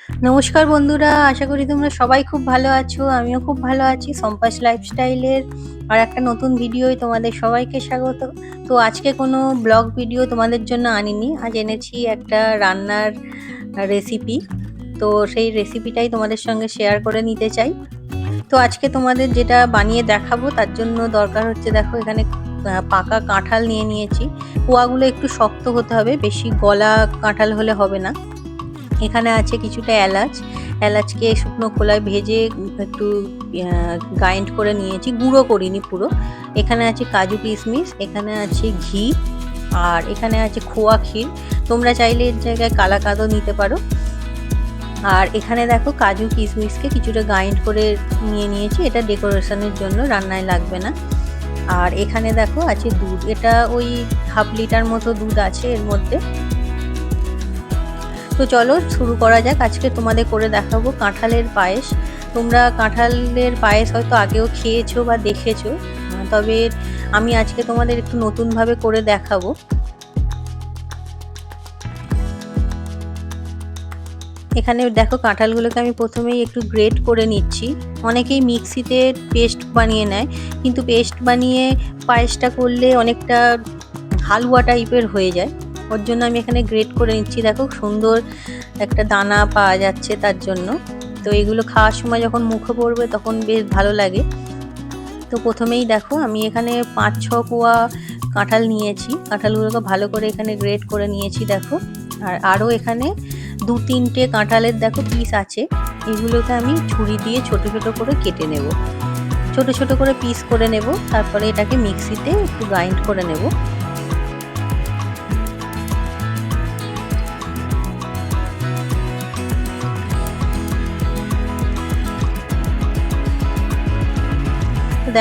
নমস্কার বন্ধুরা, আশা করি তোমরা সবাই খুব ভালো আছো। আমিও খুব ভালো আছি। সম্পাস লাইফস্টাইলের আর একটা নতুন ভিডিওয় তোমাদের সবাইকে স্বাগত। তো আজকে কোনো ব্লগ ভিডিও তোমাদের জন্য আনিনি, আজ এনেছি একটা রান্নার রেসিপি। তো সেই রেসিপিটাই তোমাদের সঙ্গে শেয়ার করে নিতে চাই। তো আজকে তোমাদের যেটা বানিয়ে দেখাবো তার জন্য দরকার হচ্ছে, দেখো এখানে পাকা কাঁঠাল নিয়ে নিয়েছি। কোয়াগুলো একটু শক্ত হতে হবে, বেশি গলা কাঁঠাল হলে হবে না। এখানে আছে কিছুটা এলাচকে শুকনো খোলায় ভেজে একটু গ্রাইন্ড করে নিয়েছি, গুঁড়ো করিনি পুরো। এখানে আছে কাজু কিশমিশ, এখানে আছে ঘি, আর এখানে আছে খোয়া ক্ষীর। তোমরা চাইলে এর জায়গায় কালাকাঁদও নিতে পারো। আর এখানে দেখো কাজু কিশমিশকে কিছুটা গ্রাইন্ড করে নিয়ে নিয়েছি, এটা ডেকোরেশনের জন্য, রান্নায় লাগবে না। আর এখানে দেখো আছে দুধ, এটা ওই হাফ লিটার মতো দুধ আছে এর মধ্যে। তো চলো শুরু করা যাক। আজকে তোমাদের করে দেখাবো কাঁঠালের পায়েস। তোমরা কাঁঠালের পায়েস হয়তো আগেও খেয়েছো বা দেখেছো, তবে আমি আজকে তোমাদের একটু নতুনভাবে করে দেখাবো। এখানে দেখো কাঁঠালগুলোকে আমি প্রথমেই একটু গ্রেট করে নিচ্ছি। অনেকেই মিক্সিতে পেস্ট বানিয়ে নেয়, কিন্তু পেস্ট বানিয়ে পায়েসটা করলে অনেকটা হালুয়া টাইপের হয়ে যায়। ওর জন্য আমি এখানে গ্রেট করে নিচ্ছি। দেখো সুন্দর একটা দানা পাওয়া যাচ্ছে তার জন্য। তো এগুলো খাওয়ার সময় যখন মুখে পড়বে তখন বেশ ভালো লাগে। তো প্রথমেই দেখো আমি এখানে 5-6 কোয়া কাঁঠাল নিয়েছি। কাঁঠালগুলোকে ভালো করে এখানে গ্রেট করে নিয়েছি দেখো। আর আরও এখানে 2-3টে কাঁঠালের দেখো পিস আছে, এগুলোকে আমি ছুরি দিয়ে ছোট ছোট করে কেটে নেব। ছোট ছোট করে পিস করে নেব, তারপরে এটাকে মিক্সিতে একটু গ্রাইন্ড করে নেব।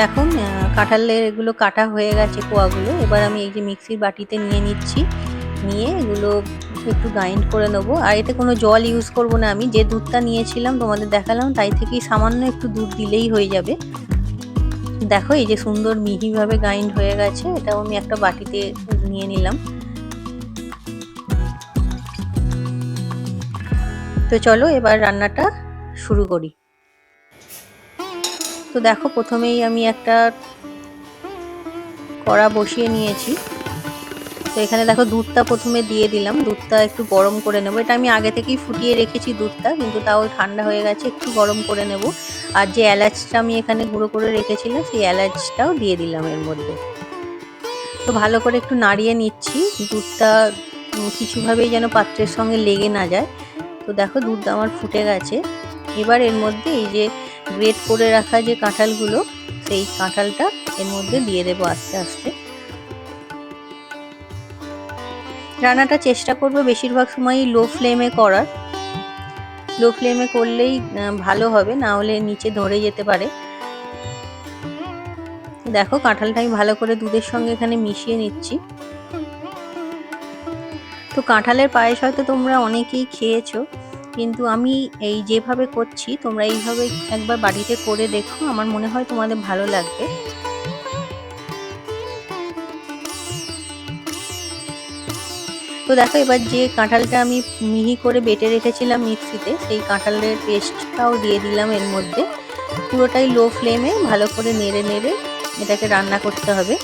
দেখুন কাঁঠালের এগুলো কাটা হয়ে গেছে কোয়াগুলো। এবার আমি এই যে মিক্সির বাটিতে নিয়ে নিচ্ছি, নিয়ে এগুলো একটু গ্রাইন্ড করে নেবো। আর এতে কোনো জল ইউজ করব না, আমি যে দুধটা নিয়েছিলাম তোমাদের দেখালাম তাই থেকেই সামান্য একটু দুধ দিলেই হয়ে যাবে। দেখো এই যে সুন্দর মিহিভাবে গ্রাইন্ড হয়ে গেছে, এটাও আমি একটা বাটিতে নিয়ে নিলাম। তো চলো এবার রান্নাটা শুরু করি। তো দেখো প্রথমেই আমি একটা কড়া বসিয়ে নিয়েছি। তো এখানে দেখো দুধটা প্রথমে দিয়ে দিলাম, দুধটা একটু গরম করে নেবো। এটা আমি আগে থেকেই ফুটিয়ে রেখেছি দুধটা, কিন্তু তাও ঠান্ডা হয়ে গেছে, একটু গরম করে নেব। আর যে এলাচটা আমি এখানে গুঁড়ো করে রেখেছিলাম সেই এলাচটাও দিয়ে দিলাম এর মধ্যে। তো ভালো করে একটু নাড়িয়ে নিচ্ছি, দুধটা কিছুভাবেই যেন পাত্রের সঙ্গে লেগে না যায়। তো দেখো দুধ আমার ফুটে গেছে। এবার এর মধ্যে এই যে গ্রেট করে রাখা যে কাঁঠালগুলো, সেই কাঁঠালটা এর মধ্যে দিয়ে দেবো আস্তে আস্তে। রান্নাটা চেষ্টা করবে বেশিরভাগ সময়ই লো ফ্লেমে করার। লো ফ্লেমে করলেই ভালো হবে, না হলে নিচে ধরে যেতে পারে। দেখো কাঁঠালটা আমি ভালো করে দুধের সঙ্গে এখানে মিশিয়ে নিচ্ছি। তো কাঁঠালের পায়েস হয়তো তোমরা অনেকেই খেয়েছো, কিন্তু আমি এই যেভাবে করছি তোমরা এইভাবে একবার বাড়িতে করে দেখো, আমার মনে হয় তোমাদের ভালো লাগবে। তো দেখো এবার যে কাঁঠালটা আমি মিহি করে বেটে রেখেছিলাম মিক্সিতে, সেই কাঁঠালের পেস্টটাও দিয়ে দিলাম এর মধ্যে। পুরোটাই লো ফ্লেমে ভালো করে নেড়ে নেড়ে এটাকে রান্না করতে হবে।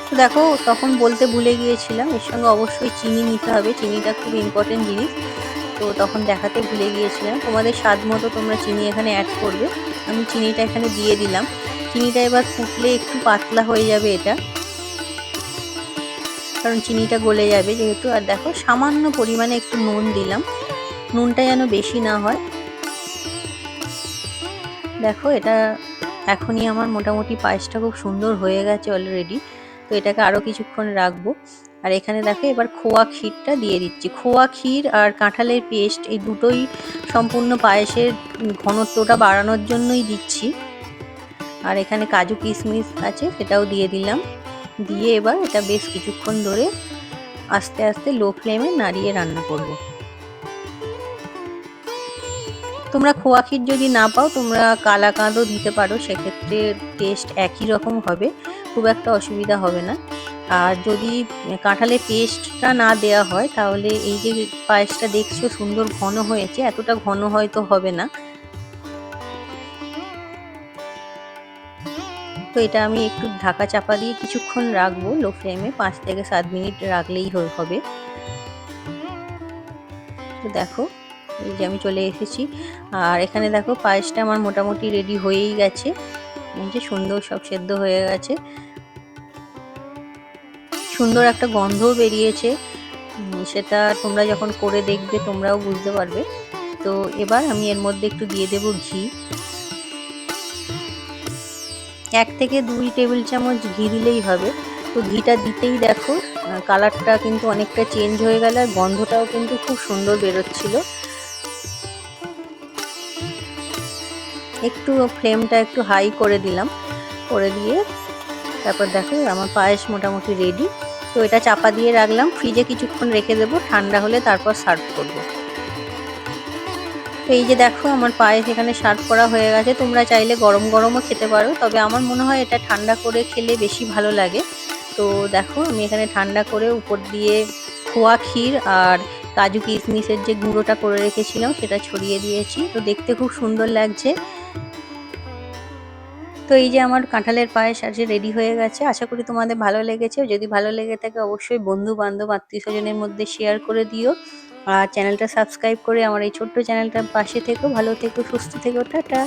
তো দেখো তখন বলতে ভুলে গিয়েছিলাম, এর সঙ্গে অবশ্যই চিনি নিতে হবে, চিনিটা খুব ইম্পর্টেন্ট জিনিস। তো তখন দেখাতে ভুলে গিয়েছিলাম। তোমাদের স্বাদ মতো তোমরা চিনি এখানে অ্যাড করবে। আমি চিনিটা এখানে দিয়ে দিলাম। চিনিটা এবার ফুটলে একটু পাতলা হয়ে যাবে এটা, কারণ চিনিটা গলে যাবে যেহেতু। আর দেখো সামান্য পরিমাণে একটু নুন দিলাম, নুনটা যেন বেশি না হয়। দেখো এটা এখনই আমার মোটামুটি পায়েসটা খুব সুন্দর হয়ে গেছে অলরেডি। তো এটাকে আরও কিছুক্ষণ রাখবো। আর এখানে দেখো এবার খোয়া ক্ষীরটা দিয়ে দিচ্ছি। খোয়া ক্ষীর আর কাঁঠালের পেস্ট এই দুটোই সম্পূর্ণ পায়েসের ঘনত্বটা বাড়ানোর জন্যই দিচ্ছি। আর এখানে কাজু কিশমিশ আছে, সেটাও দিয়ে দিলাম। দিয়ে এবার এটা বেশ কিছুক্ষণ ধরে আস্তে আস্তে লো ফ্লেমে নাড়িয়ে রান্না করব। তোমরা খোয়া ক্ষীর যদি না পাও তোমরা কালাকাঁদও দিতে পারো, সেক্ষেত্রে টেস্ট একই রকম হবে, খুব একটা অসুবিধা হবে না। আর যদি কাঁঠালের পেস্টটা না দেওয়া হয় তাহলে এই যে পায়েসটা দেখছো সুন্দর ঘন হয়েছে, এতটা ঘন হয়তো হবে না। তো এটা আমি একটু ঢাকা চাপা দিয়ে কিছুক্ষণ রাখবো লো ফ্লেমে, 5 থেকে 7 মিনিট রাখলেই হবে। তো দেখো এই যে আমি চলে এসেছি, আর এখানে দেখো পায়েসটা আমার মোটামুটি রেডি হয়েই গেছে। এই যে সুন্দর সব সেদ্ধ হয়ে গেছে, সুন্দর একটা গন্ধও বেরিয়েছে। সেটা তোমরা যখন করে দেখবে তোমরাও বুঝতে পারবে। তো এবার আমি এর মধ্যে একটু দিয়ে দেব ঘি, 1 থেকে 2 টেবিল চামচ ঘি দিলেই হবে। তো ঘিটা দিতেই দেখো কালারটা কিন্তু অনেকটা চেঞ্জ হয়ে গেল, আর গন্ধটাও কিন্তু খুব সুন্দর বেরোচ্ছিল। একটু ফ্লেমটা একটু হাই করে দিলাম, করে দিয়ে তারপর দেখো আমার পায়েস মোটামুটি রেডি। তো এটা চাপা দিয়ে রাখলাম, ফ্রিজে কিছুক্ষণ রেখে দেবো, ঠান্ডা হলে তারপর সার্ভ করব। তো এই যে দেখো আমার পায়েস এখানে সার্ভ করা হয়ে গেছে। তোমরা চাইলে গরম গরমও খেতে পারো, তবে আমার মনে হয় এটা ঠান্ডা করে খেলে বেশি ভালো লাগে। তো দেখো আমি এখানে ঠান্ডা করে উপর দিয়ে খোয়া ক্ষীর আর কাজু কিশমিশের যে গুঁড়োটা করে রেখেছিলাম সেটা ছড়িয়ে দিয়েছি। তো দেখতে খুব সুন্দর লাগছে। তো এই যে আমার কাঁঠালের পায়েস আজ রেডি হয়ে গেছে। আশা করি তোমাদের ভালো লেগেছে। যদি ভালো লেগে থাকে অবশ্যই বন্ধু বান্ধব আত্মীয় স্বজনের মধ্যে শেয়ার করে দিও, আর চ্যানেলটা সাবস্ক্রাইব করে আমার এই ছোট্ট চ্যানেলটার পাশে থেকো। ভালো থেকো, সুস্থ থেকো, টাটা।